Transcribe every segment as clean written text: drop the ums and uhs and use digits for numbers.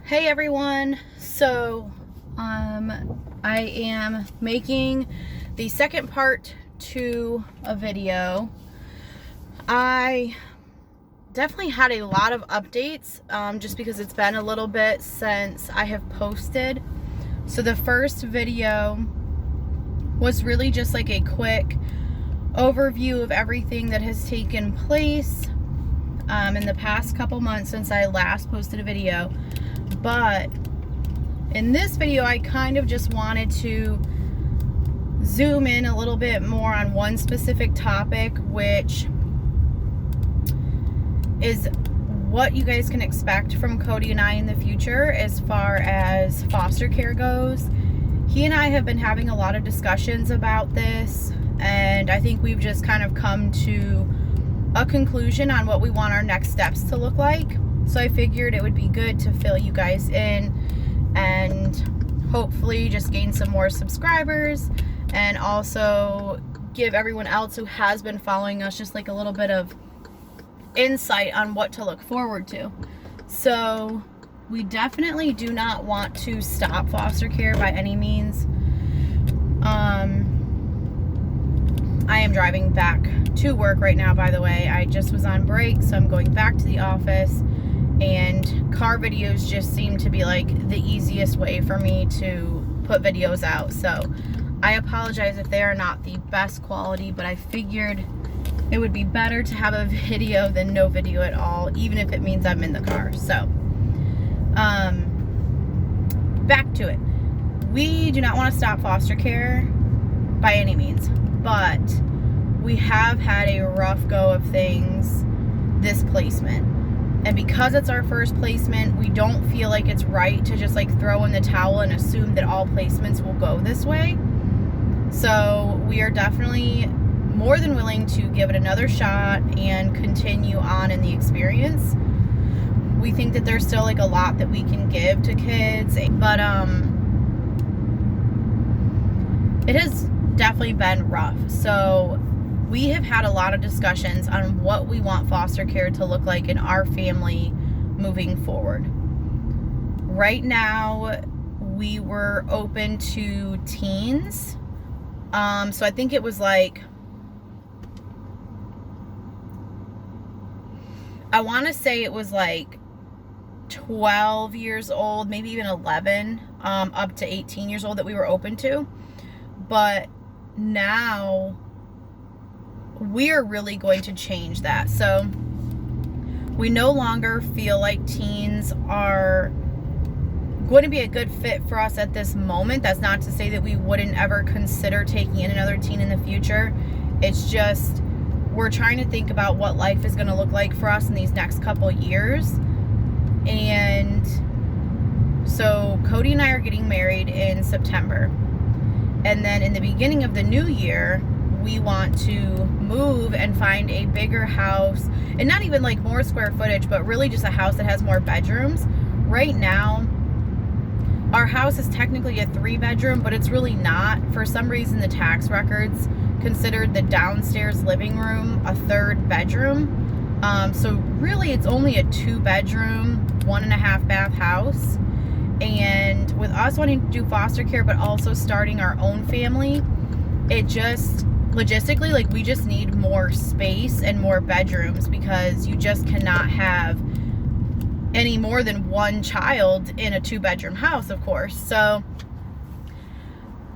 Hey everyone, I am making the second part to a video. I definitely had a lot of updates just because it's been a little bit since I have posted. So the first video was really just like a quick overview of everything that has taken place in the past couple months since I last posted a video. But in this video, I kind of just wanted to zoom in a little bit more on one specific topic, which is what you guys can expect from Cody and I in the future as far as foster care goes. He and I have been having a lot of discussions about this, and I think we've just kind of come to a conclusion on what we want our next steps to look like. So I figured it would be good to fill you guys in and hopefully just gain some more subscribers, and also give everyone else who has been following us just like a little bit of insight on what to look forward to. So we definitely do not want to stop foster care by any means. I am driving back to work right now, by the way. I just was on break, so I'm going back to the office, and car videos just seem to be like the easiest way for me to put videos out. So I apologize if they are not the best quality, but I figured it would be better to have a video than no video at all, even if it means I'm in the car. So back to it. We do not want to stop foster care by any means, but we have had a rough go of things this placement. And because it's our first placement, we don't feel like it's right to just like throw in the towel and assume that all placements will go this way. So we are definitely more than willing to give it another shot and continue on in the experience. We think that there's still like a lot that we can give to kids, but it has definitely been rough. So we have had a lot of discussions on what we want foster care to look like in our family moving forward. Right now, we were open to teens. So I think it was like, I want to say it was like 12 years old, maybe even 11, up to 18 years old that we were open to. But now we are really going to change that. So we no longer feel like teens are going to be a good fit for us at this moment. That's not to say that we wouldn't ever consider taking in another teen in the future. It's just we're trying to think about what life is going to look like for us in these next couple years. And so Cody and I are getting married in September. And then in the beginning of the new year, we want to move and find a bigger house, and not even like more square footage, but really just a house that has more bedrooms. Right now, our house is technically a 3-bedroom, but it's really not. For some reason, the tax records considered the downstairs living room a 3rd bedroom. So really it's only a 2-bedroom, 1.5 bath house. And with us wanting to do foster care, but also starting our own family, it just logistically, like, we just need more space and more bedrooms, because you just cannot have any more than one child in a 2-bedroom house, of course. So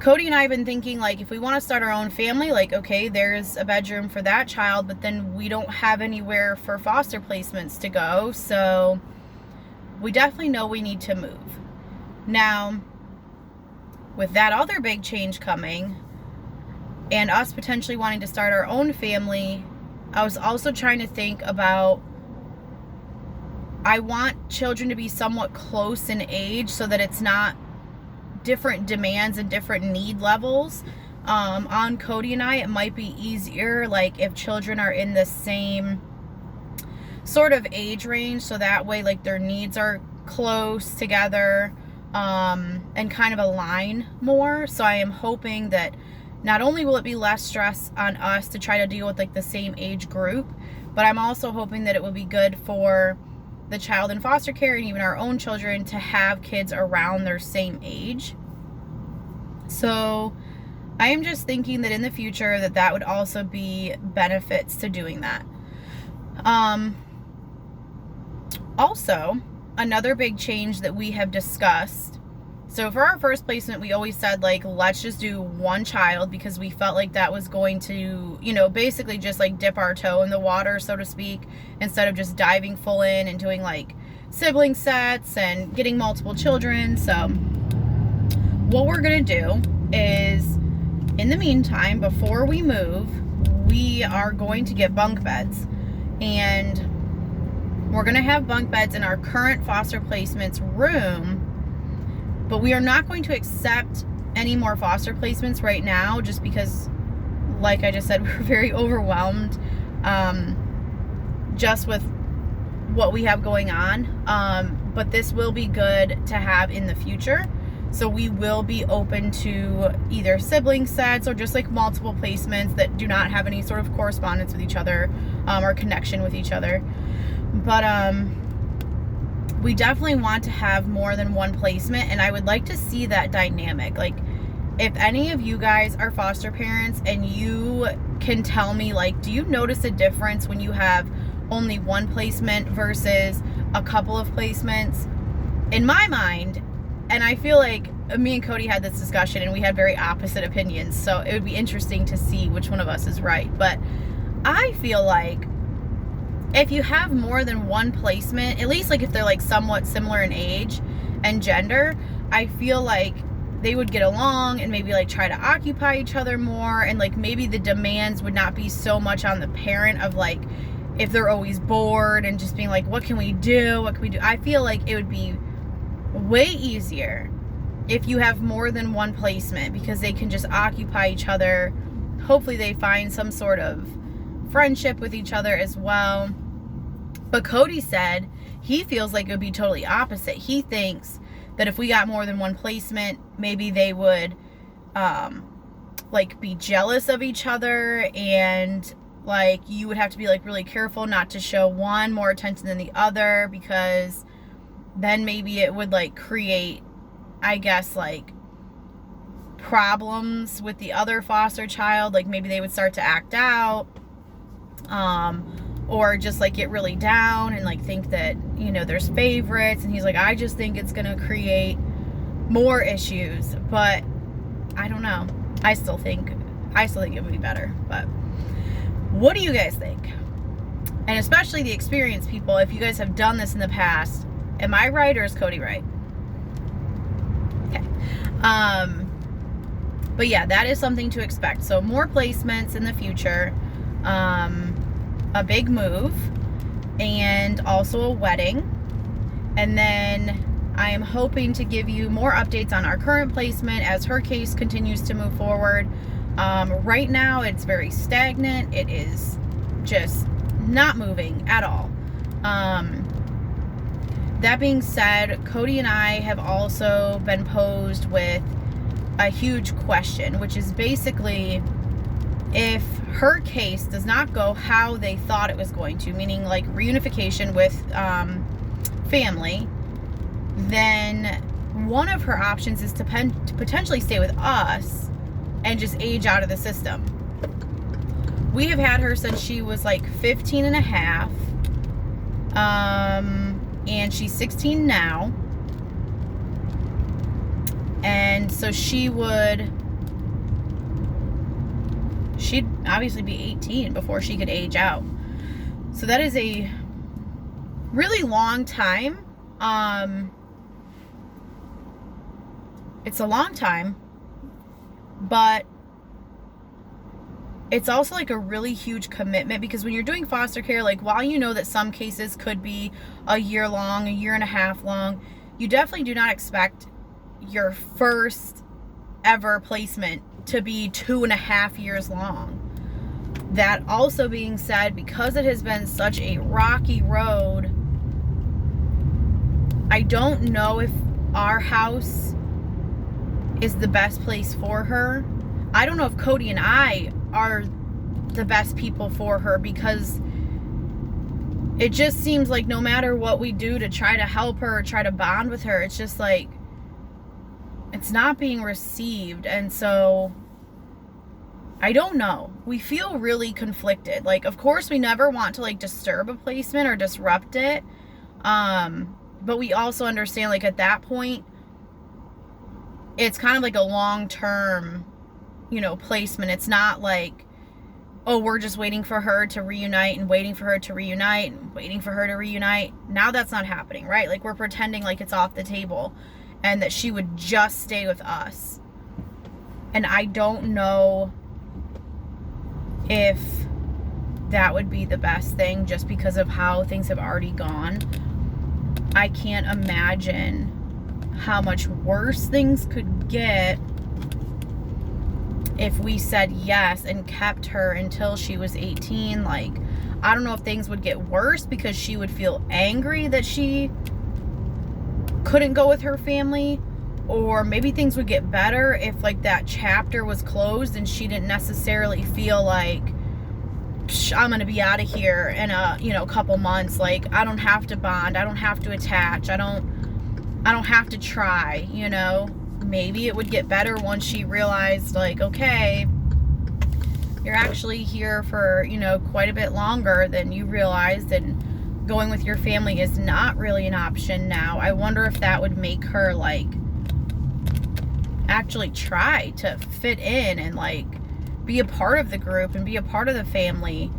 Cody and I have been thinking, like, if we want to start our own family, like, okay, there's a bedroom for that child, but then we don't have anywhere for foster placements to go. So we definitely know we need to move. Now, with that other big change coming, and us potentially wanting to start our own family, I was also trying to think about, I want children to be somewhat close in age so that it's not different demands and different need levels. On Cody and I, it might be easier, like, if children are in the same sort of age range, so that way, like, their needs are close together, and kind of align more. So I am hoping that not only will it be less stress on us to try to deal with like the same age group, but I'm also hoping that it will be good for the child in foster care and even our own children to have kids around their same age. So I am just thinking that in the future that would also be benefits to doing that. Also, another big change that we have discussed. So for our first placement, we always said, like, let's just do one child because we felt like that was going to, you know, basically just like dip our toe in the water, so to speak, instead of just diving full in and doing like sibling sets and getting multiple children. So what we're going to do is, in the meantime, before we move, we are going to get bunk beds. And we're going to have bunk beds in our current foster placement's room. But we are not going to accept any more foster placements right now just because, like I just said, we're very overwhelmed just with what we have going on. But this will be good to have in the future. So we will be open to either sibling sets or just like multiple placements that do not have any sort of correspondence with each other or connection with each other. But we definitely want to have more than one placement, and I would like to see that dynamic. Like, if any of you guys are foster parents and you can tell me, like, do you notice a difference when you have only one placement versus a couple of placements? In my mind, and I feel like me and Cody had this discussion and we had very opposite opinions, so it would be interesting to see which one of us is right. But I feel like if you have more than one placement, at least like if they're like somewhat similar in age and gender, I feel like they would get along and maybe like try to occupy each other more, and like maybe the demands would not be so much on the parent of like if they're always bored and just being like, what can we do? What can we do? I feel like it would be way easier if you have more than one placement because they can just occupy each other. Hopefully they find some sort of friendship with each other as well. But Cody said he feels like it would be totally opposite. He thinks that if we got more than one placement, maybe they would like be jealous of each other, and like you would have to be like really careful not to show one more attention than the other, because then maybe it would like create, I guess, like problems with the other foster child. Like maybe they would start to act out or just like get really down and like think that, you know, there's favorites. And he's like, I just think it's gonna create more issues. But I don't know, I still think it would be better. But what do you guys think? And especially the experienced people, if you guys have done this in the past, am I right or is Cody right? Okay. But yeah, that is something to expect. So more placements in the future, a big move, and also a wedding. And then I am hoping to give you more updates on our current placement as her case continues to move forward. Right now it's very stagnant. It is just not moving at all. That being said, Cody and I have also been posed with a huge question, which is basically if her case does not go how they thought it was going to, meaning like reunification with family, then one of her options is to potentially stay with us and just age out of the system. We have had her since she was like 15 and a half. And she's 16 now. And so she'd obviously be 18 before she could age out. So that is a really long time. It's a long time, but it's also like a really huge commitment, because when you're doing foster care, like while you know that some cases could be a year long, a year and a half long, you definitely do not expect your first ever placement to be 2.5 years long. That also being said, because it has been such a rocky road, I don't know if our house is the best place for her. I don't know if Cody and I are the best people for her, because it just seems like no matter what we do to try to help her, try to bond with her, it's just like, it's not being received. And so I don't know. We feel really conflicted. Like, of course, we never want to like disturb a placement or disrupt it. But we also understand, like, at that point, it's kind of like a long-term, you know, placement. It's not like, oh, we're just waiting for her to reunite and waiting for her to reunite and waiting for her to reunite. Now that's not happening, right? Like, we're pretending like it's off the table and that she would just stay with us. And I don't know if that would be the best thing, just because of how things have already gone. I can't imagine how much worse things could get if we said yes and kept her until she was 18. Like, I don't know if things would get worse because she would feel angry that she couldn't go with her family, or maybe things would get better if like that chapter was closed and she didn't necessarily feel like, I'm gonna be out of here in a, you know, couple months. Like, I don't have to bond, I don't have to attach, I don't have to try, you know. Maybe it would get better once she realized, like, okay, you're actually here for, you know, quite a bit longer than you realized, and going with your family is not really an option now. I wonder if that would make her like actually try to fit in and like be a part of the group and be a part of the family.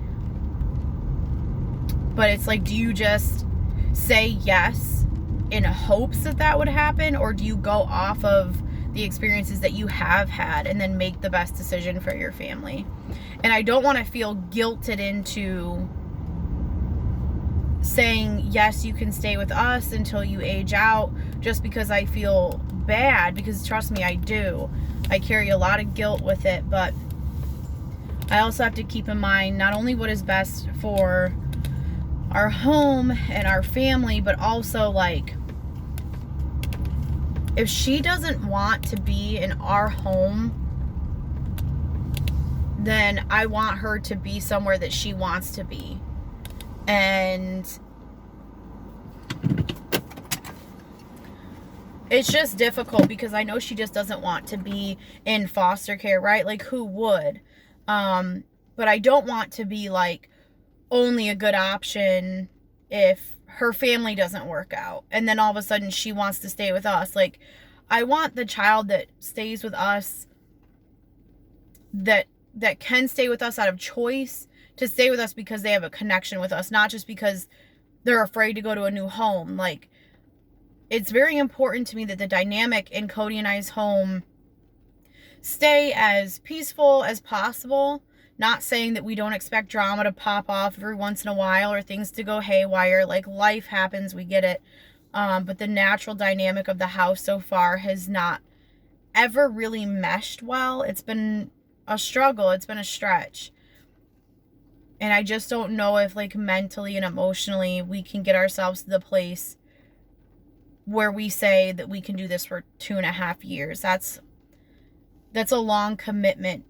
But it's like, do you just say yes in hopes that that would happen, or do you go off of the experiences that you have had and then make the best decision for your family? And I don't want to feel guilted into saying, yes, you can stay with us until you age out, just because I feel bad, because trust me, I do. I carry a lot of guilt with it, but I also have to keep in mind not only what is best for our home and our family, but also like, if she doesn't want to be in our home, then I want her to be somewhere that she wants to be. And it's just difficult because I know she just doesn't want to be in foster care, right? Like, who would? But I don't want to be like only a good option if her family doesn't work out and then all of a sudden she wants to stay with us. Like, I want the child that stays with us, that can stay with us out of choice, to stay with us because they have a connection with us, not just because they're afraid to go to a new home. Like, it's very important to me that the dynamic in Cody and I's home stay as peaceful as possible. Not saying that we don't expect drama to pop off every once in a while or things to go haywire. Like, life happens, we get it. But the natural dynamic of the house so far has not ever really meshed well. It's been a struggle. It's been a stretch. And I just don't know if, like, mentally and emotionally we can get ourselves to the place where we say that we can do this for 2.5 years. That's a long commitment.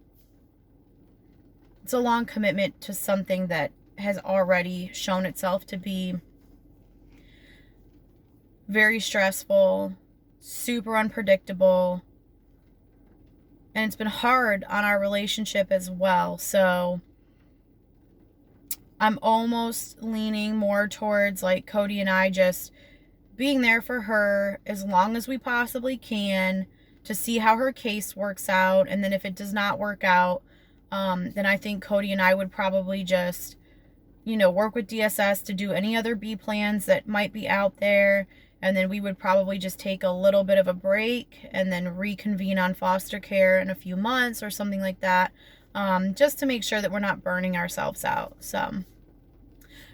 It's a long commitment to something that has already shown itself to be very stressful, super unpredictable, and it's been hard on our relationship as well. So I'm almost leaning more towards like Cody and I just being there for her as long as we possibly can to see how her case works out. And then if it does not work out, then I think Cody and I would probably just, you know, work with DSS to do any other B plans that might be out there. And then we would probably just take a little bit of a break and then reconvene on foster care in a few months or something like that, just to make sure that we're not burning ourselves out. So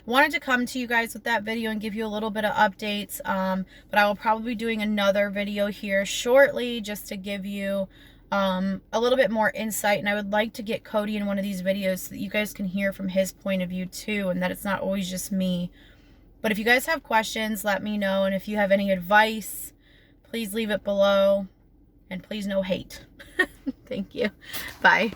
wanted to come to you guys with that video and give you a little bit of updates, but I will probably be doing another video here shortly just to give you a little bit more insight. And I would like to get Cody in one of these videos so that you guys can hear from his point of view too, and that it's not always just me. But if you guys have questions, let me know. And if you have any advice, please leave it below. And please no hate. Thank you. Bye.